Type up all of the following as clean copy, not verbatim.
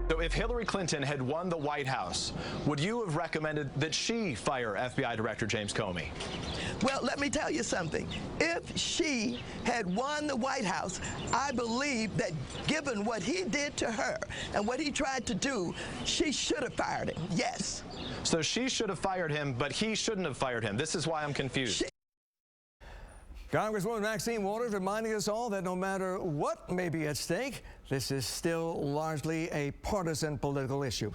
So if Hillary Clinton had won the White House, would you have recommended that she fire FBI Director James Comey? Well, let me tell you something. If she had won the White House, I believe that given what he did to her and what he tried to do, she should have fired him, yes. So she should have fired him, but he shouldn't have fired him. This is why I'm confused. Congresswoman Maxine Waters reminding us all that no matter what may be at stake, this is still largely a partisan political issue.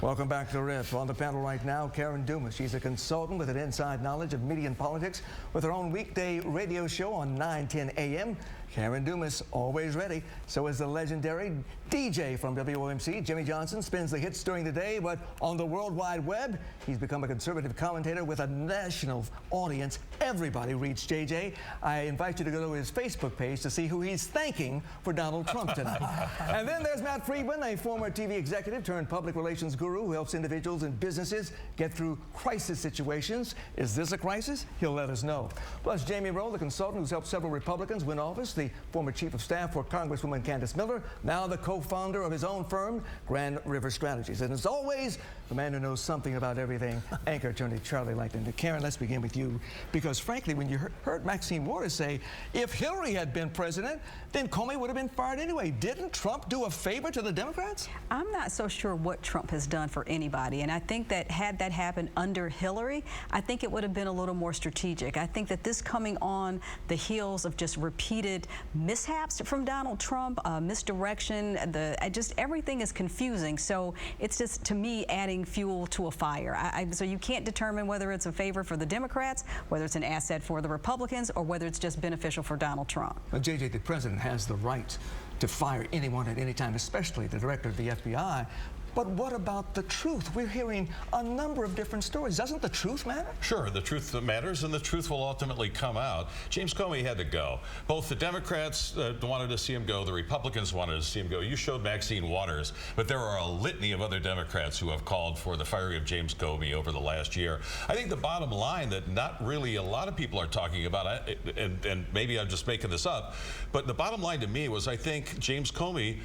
Welcome back to Riff. On the panel right now, Karen Dumas. She's a consultant with an inside knowledge of media and politics with her own weekday radio show on 9:10 a.m. Karen Dumas, always ready. So is the legendary DJ from WOMC. Jimmy Johnson spins the hits during the day, but on the World Wide Web, he's become a conservative commentator with a national audience. Everybody reads JJ. I invite you to go to his Facebook page to see who he's thanking for Donald Trump tonight. And then there's Matt Friedman, a former TV executive turned public relations guru who helps individuals and businesses get through crisis situations. Is this a crisis? He'll let us know. Plus, Jamie Rowe, the consultant who's helped several Republicans win office, the former chief of staff for Congresswoman Candace Miller, now the co-founder of his own firm, Grand River Strategies. And as always, the man who knows something about everything, anchor attorney Charlie Langton. Karen, let's begin with you, because frankly, when you heard Maxine Waters say, if Hillary had been president, then Comey would have been fired anyway. Didn't Trump do a favor to the Democrats? I'm not so sure what Trump has done for anybody, and I think that had that happened under Hillary, I think it would have been a little more strategic. I think that this coming on the heels of just repeated mishaps from Donald Trump, misdirection, just everything is confusing. So it's just, to me, adding fuel to a fire. So you can't determine whether it's a favor for the Democrats, whether it's an asset for the Republicans, or whether it's just beneficial for Donald Trump. Well, JJ, the president has the right to fire anyone at any time, especially the director of the FBI. But what about the truth? We're hearing a number of different stories. Doesn't the truth matter? Sure, the truth matters, and the truth will ultimately come out. James Comey had to go. Both the Democrats wanted to see him go, the Republicans wanted to see him go. You showed Maxine Waters, but there are a litany of other Democrats who have called for the firing of James Comey over the last year. I think the bottom line that not really a lot of people are talking about, and maybe I'm just making this up, but the bottom line to me was I think James Comey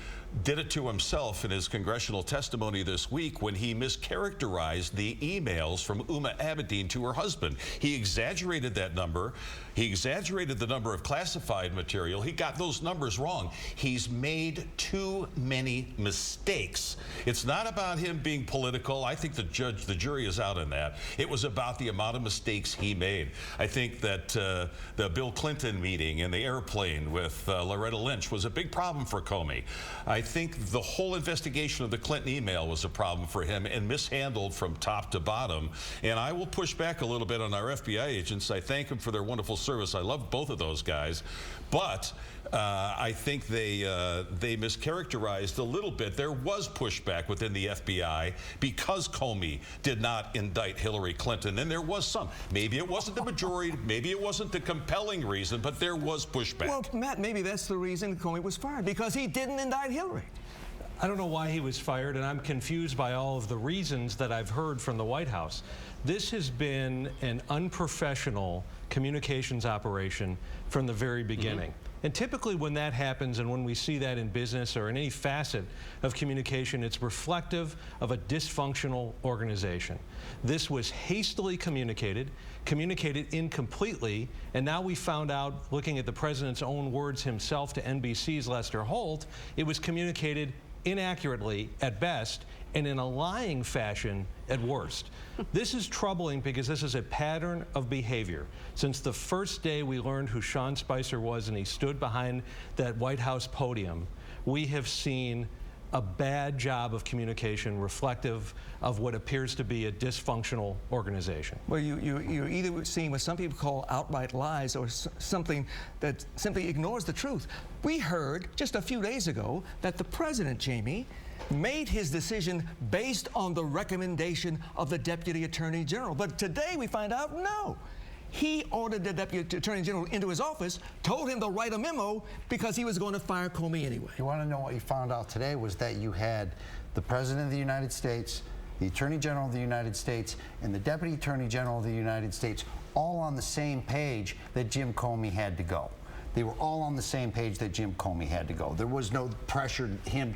did it to himself in his congressional testimony this week when he mischaracterized the emails from Uma Abedin to her husband. He exaggerated that number. He exaggerated the number of classified material. He got those numbers wrong. He's made too many mistakes. It's not about him being political. I think the jury is out on that. It was about the amount of mistakes he made. I think that the Bill Clinton meeting in the airplane with Loretta Lynch was a big problem for Comey. I think the whole investigation of the Clinton email was a problem for him and mishandled from top to bottom. And I will push back a little bit on our FBI agents. I thank them for their wonderful service. I love both of those guys. But I think they mischaracterized a little bit. There was pushback within the FBI because Comey did not indict Hillary Clinton. And there was some. Maybe it wasn't the majority. Maybe it wasn't the compelling reason, but there was pushback. Well, Matt, maybe that's the reason Comey was fired, because he didn't indict Hillary. I don't know why he was fired, and I'm confused by all of the reasons that I've heard from the White House. This has been an unprofessional communications operation from the very beginning. And typically when that happens, and when we see that in business or in any facet of communication, it's reflective of a dysfunctional organization. This was hastily communicated incompletely, and now we found out, looking at the president's own words himself to NBC's Lester Holt, it was communicated inaccurately at best and in a lying fashion at worst. This is troubling because this is a pattern of behavior. Since the first day we learned who Sean Spicer was and he stood behind that White House podium, we have seen a bad job of communication reflective of what appears to be a dysfunctional organization. Well, you're either seeing what some people call outright lies or something that simply ignores the truth. We heard just a few days ago that the president, Jamie, made his decision based on the recommendation of the Deputy Attorney General. But today we find out, no. He ordered the Deputy Attorney General into his office, told him to write a memo because he was going to fire Comey anyway. You want to know what you found out today was that you had the President of the United States, the Attorney General of the United States, and the Deputy Attorney General of the United States all on the same page that Jim Comey had to go. they were all on the same page that Jim Comey had to go. There was no pressure him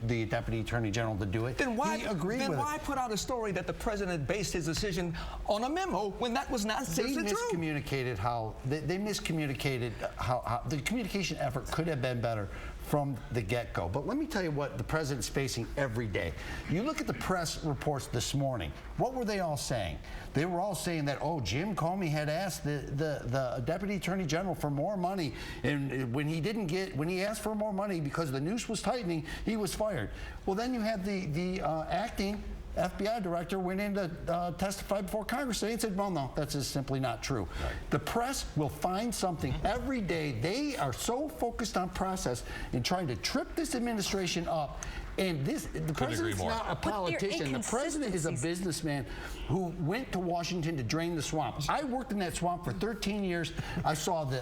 the Deputy Attorney General to do it. Then why why put out a story that the president based his decision on a memo when that was not They true? miscommunicated how they miscommunicated how the communication effort could have been better from the get-go. But let me tell you what the president's facing every day. You look at the press reports this morning. What were they all saying? They were all saying that, oh, Jim Comey had asked the Deputy Attorney General for more money, and when he asked for more money because the noose was tightening, he was fired. Well, then you had the acting FBI director went in to testify before Congress today and said, well, no, that's just simply not true. Right. The press will find something every day. They are so focused on process and trying to trip this administration up. And the president's not a politician. The president is a businessman who went to Washington to drain the swamp. I worked in that swamp for 13 years. I saw the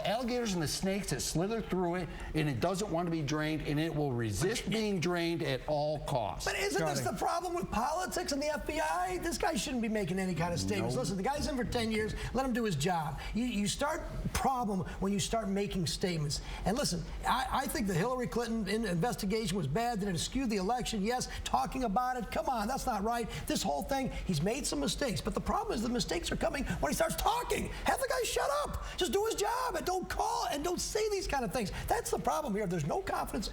alligators and the snakes that slither through it, and it doesn't want to be drained, and it will resist being drained at all costs. But isn't this the problem with politics and the FBI? This guy shouldn't be making any kind of statements. No. Listen, the guy's in for 10 years. Let him do his job. You start problem when you start making statements. And listen, I think the Hillary Clinton investigation was bad. That it skewed the election. Yes, talking about it. Come on, that's not right. This whole thing, he's made some mistakes. But the problem is the mistakes are coming when he starts talking. Have the guy shut up. Just do his job and don't call and don't say these kind of things. That's the problem here. There's no confidence,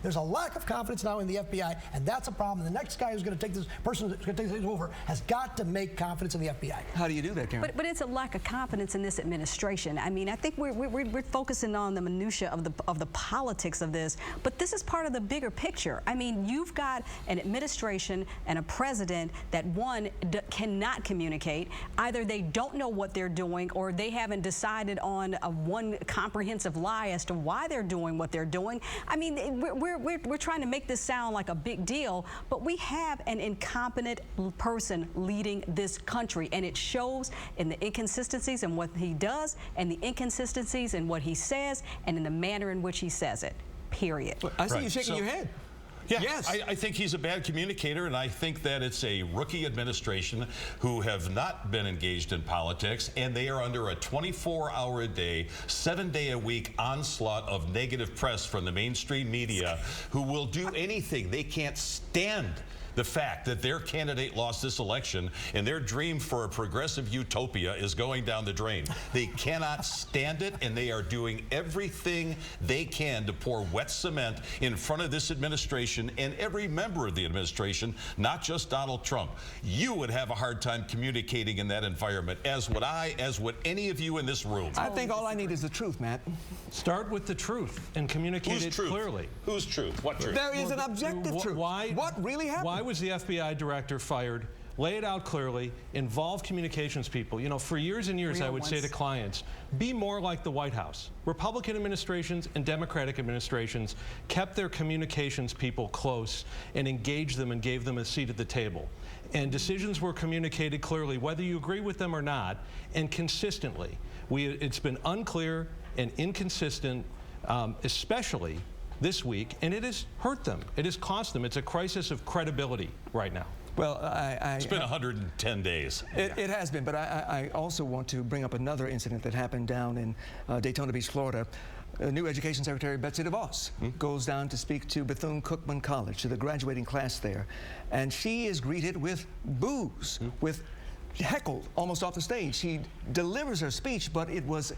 there's a lack of confidence now in the FBI, and that's a problem. The next guy who's going to take this person who's going to take this over has got to make confidence in the FBI. How do you do that, Karen? But it's a lack of confidence in this administration. I mean, I think we're focusing on the minutia of the politics of this, but this is part of the bigger picture. I mean, you've got an administration and a president that, one, cannot communicate. Either they don't know what they're doing, or they haven't decided on one comprehensive lie as to why they're doing what they're doing. I mean, we're trying to make this sound like a big deal, but we have an incompetent person leading this country, and it shows in the inconsistencies in what he does, and the inconsistencies in what he says, and in the manner in which he says it. Period. I see you shaking your head. Yeah, yes. I think he's a bad communicator, and I think that it's a rookie administration who have not been engaged in politics, and they are under a 24-hour-a-day, 7-day-a-week onslaught of negative press from the mainstream media who will do anything. They can't stand the fact that their candidate lost this election and their dream for a progressive utopia is going down the drain. They cannot stand it, and they are doing everything they can to pour wet cement in front of this administration and every member of the administration, not just Donald Trump. You would have a hard time communicating in that environment, as would I, as would any of you in this room. I think all I need is the truth, Matt. Start with the truth and communicate it clearly. Whose truth? What truth? There is an objective truth. What really happened? Why was the FBI director fired? Lay it out clearly. Involve communications people. You know, for years and years, I would say to clients, be more like the White House. Republican administrations and Democratic administrations kept their communications people close and engaged them and gave them a seat at the table. And decisions were communicated clearly, whether you agree with them or not, and consistently. It's been unclear and inconsistent, especially this week, and it has hurt them. It has cost them. It's a crisis of credibility right now. Well, it's been 110 days. It has been, but I also want to bring up another incident that happened down in Daytona Beach, Florida. New Education Secretary Betsy DeVos goes down to speak to Bethune-Cookman College, to the graduating class there, and she is greeted with boos, with heckled almost off the stage. She delivers her speech, but it was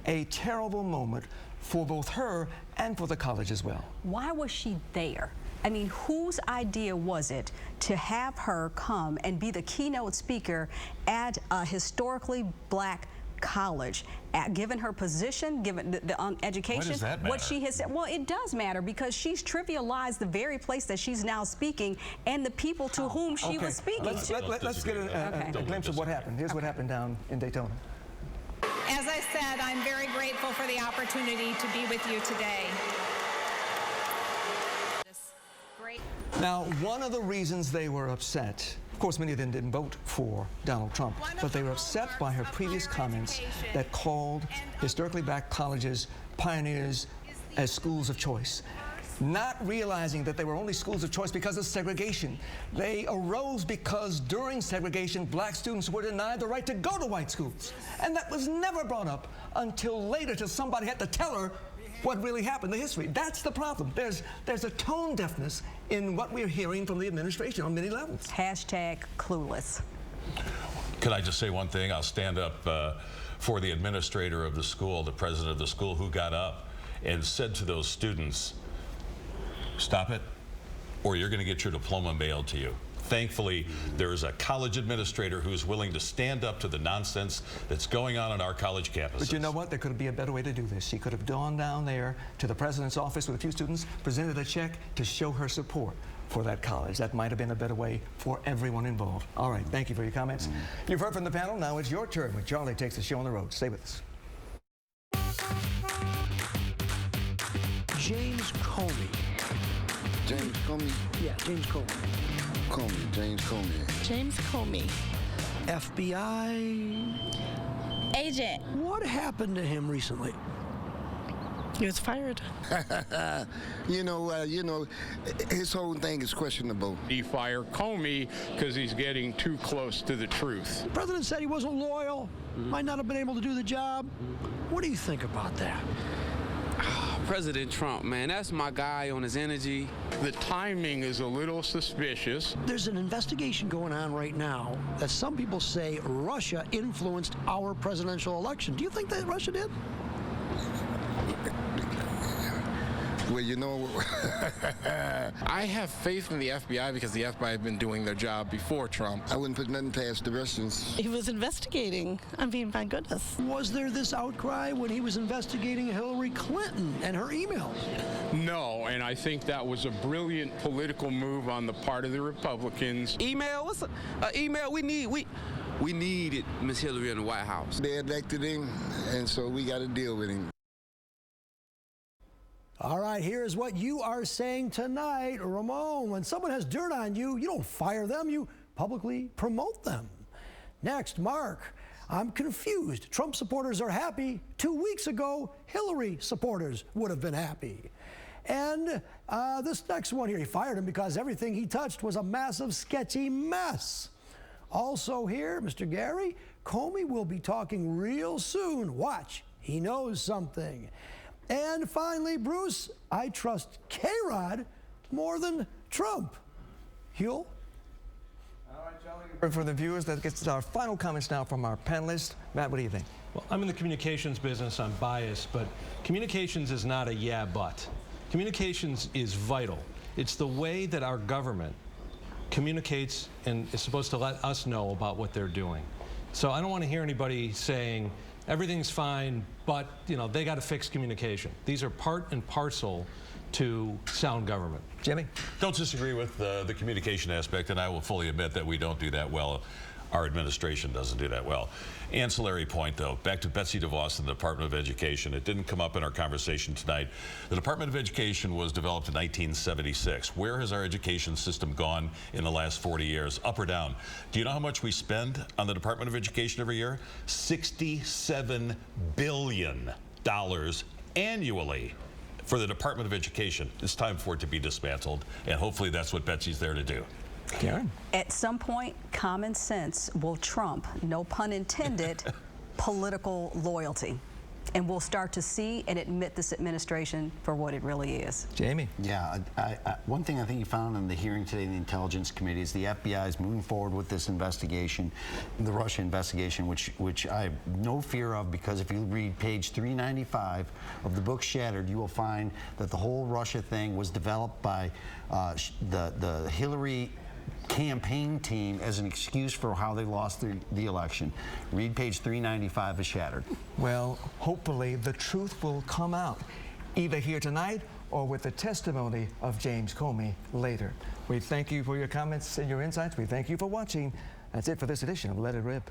a terrible moment for both her and for the college as well. Why was she there? I mean, whose idea was it to have her come and be the keynote speaker at a historically black college, given her position, given the education? Why does that matter? What she has said? Well, it does matter, because she's trivialized the very place that she's now speaking and the people to whom she was speaking. Let's get a glimpse of what happened. Here's what happened down in Daytona. As I said, I'm very grateful for the opportunity to be with you today. Now, one of the reasons they were upset, of course, many of them didn't vote for Donald Trump, but they were upset by her previous comments that called historically black colleges pioneers as schools of choice. not realizing that they were only schools of choice because of segregation. They arose because during segregation, black students were denied the right to go to white schools. And that was never brought up until later, till somebody had to tell her what really happened, the history. That's the problem. There's a tone deafness in what we're hearing from the administration on many levels. Hashtag clueless. Could I just say one thing? I'll stand up for the administrator of the school, the president of the school, who got up and said to those students, stop it, or you're going to get your diploma mailed to you. Thankfully, there is a college administrator who's willing to stand up to the nonsense that's going on our college campuses. But you know what? There could be a better way to do this. She could have gone down there to the president's office with a few students, presented a check to show her support for that college. That might have been a better way for everyone involved. All right, thank you for your comments. You've heard from the panel. Now it's your turn when Charlie takes the show on the road. Stay with us. James Comey. James Comey? Yeah, James Comey. James Comey. James Comey. FBI agent. What happened to him recently? He was fired. You know, his whole thing is questionable. He fired Comey because he's getting too close to the truth. The president said he wasn't loyal, might not have been able to do the job. What do you think about that? President Trump, man, that's my guy on his energy. The timing is a little suspicious. There's an investigation going on right now that some people say Russia influenced our presidential election. Do you think that Russia did? Well, you know, I have faith in the FBI because the FBI have been doing their job before Trump. I wouldn't put nothing past the Russians. He was investigating. I mean, my goodness. Was there this outcry when he was investigating Hillary Clinton and her emails? No, and I think that was a brilliant political move on the part of the Republicans. Email? What's email? We needed Miss Hillary in the White House. They elected him, and so we got to deal with him. All right, here's what you are saying tonight. Ramon, when someone has dirt on you, you don't fire them, you publicly promote them. Next, Mark, I'm confused. Trump supporters are happy. 2 weeks ago, Hillary supporters would have been happy. And this next one here, he fired him because everything he touched was a massive, sketchy mess. Also here, Mr. Gary, Comey will be talking real soon. Watch, he knows something. And finally, Bruce, I trust K-Rod more than Trump. Huel? All right, Charlie. For the viewers, that gets to our final comments now from our panelists. Matt, what do you think? Well, I'm in the communications business. I'm biased, but communications is not a yeah, but. Communications is vital. It's the way that our government communicates and is supposed to let us know about what they're doing. So I don't want to hear anybody saying, everything's fine, but they got to fix communication. These are part and parcel to sound government. Jimmy? Don't disagree with the communication aspect, and I will fully admit that we don't do that well. Our administration doesn't do that well. Ancillary point, though, back to Betsy DeVos and the Department of Education. It didn't come up in our conversation tonight. The Department of Education was developed in 1976. Where has our education system gone in the last 40 years, up or down? Do you know how much we spend on the Department of Education every year? $67 billion annually for the Department of Education. It's time for it to be dismantled, and hopefully that's what Betsy's there to do. Karen? At some point, common sense will trump, no pun intended, political loyalty. And we'll start to see and admit this administration for what it really is. Jamie? Yeah, one thing I think you found in the hearing today in the Intelligence Committee is the FBI is moving forward with this investigation, the Russia investigation, which I have no fear of, because if you read page 395 of the book Shattered, you will find that the whole Russia thing was developed by the Hillary campaign team as an excuse for how they lost the election. Read page 395 of Shattered. Well, hopefully the truth will come out, either here tonight or with the testimony of James Comey later. We thank you for your comments and your insights. We thank you for watching. That's it for this edition of Let It Rip.